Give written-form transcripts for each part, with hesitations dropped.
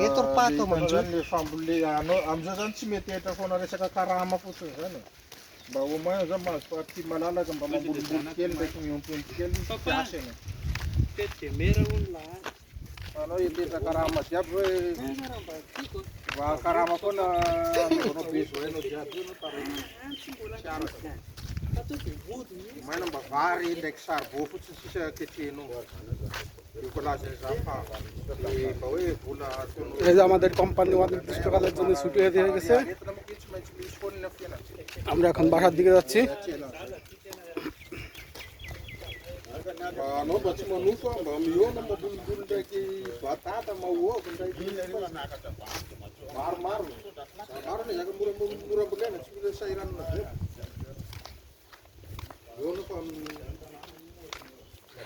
Ito pato manjo. Family ano, amjad si mete ito ko na rin sa kakarama po siya, ano. Bago mo yun, mas pati malala kang pamabulbul-kel, yung pump-kel, kasi na. Tete, meron lang. Ano, hindi sa karama siya, karama ko na, ano, piso, ano, siya, ano, parang, siya, Mana bakari indexar bofut siya kitino. এই যে আমাদের company আমাদের গ্রীষ্মকালের জন্য ছুটি হয়ে দিয়ে গেছে, আমরা এখন বাসার দিকে যাচ্ছি।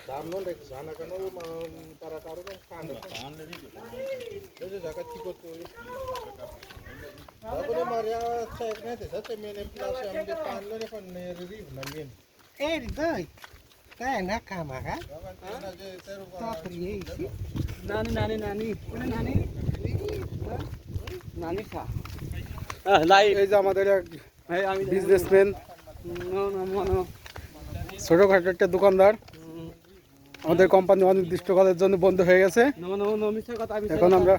Damnon rek sana kano para karo kan kanda. Jadi jaga tiko tu. Apne Maria check nahi the sache mene plus amde panlo ne kon review na min. Eh, dai. Kaya na kama ka? Nani. Nani ka? এই যে আমাদের এক businessman, ছোটখাটো একটা দোকানদার, আমাদের company অনির্দিষ্টকালের জন্য বন্ধ হয়ে গেছে। এখন আমরা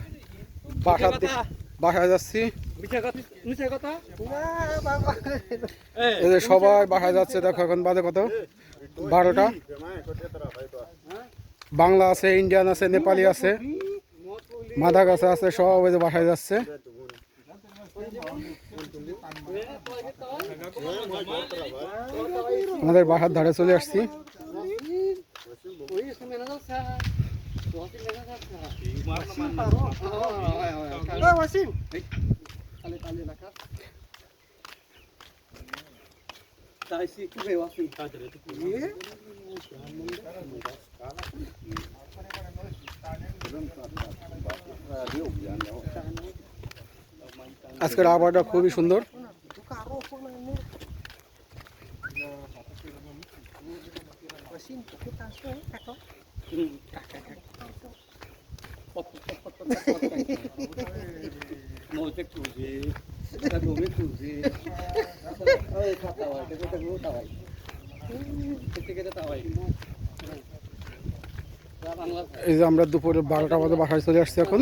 বাসায় যাচ্ছি। এই যে সবাই বাসায় যাচ্ছে, দেখো এখন বাজে কত, 12টা। বাংলা আছে, ইন্ডিয়ান আছে, নেপালি আছে, মাদাগাছা আছে, সব ওই যে বাসায় যাচ্ছে। আমাদের বাসার ধারে চলে আসছি। আজকের আবহাওয়াটা খুবই সুন্দর। এই যে আমরা দুপুরে 12টা বাজে বাসায় চলে আসছি এখন।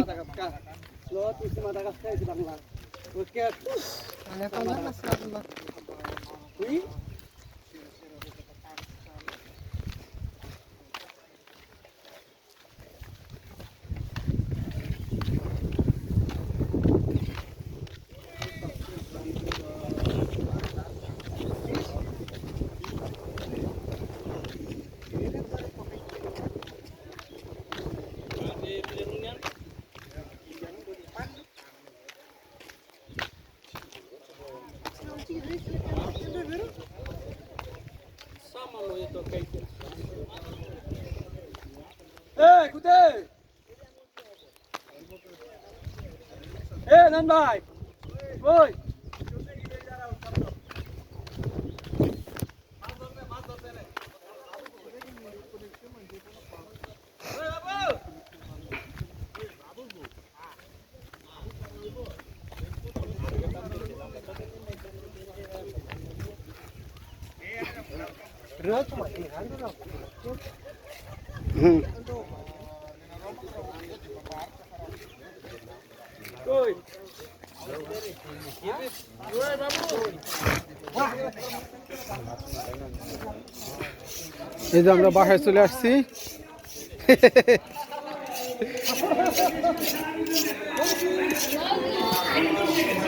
Nan bhai. Oi. Oi. এই যে আমরা বাসায় চলে আসছি।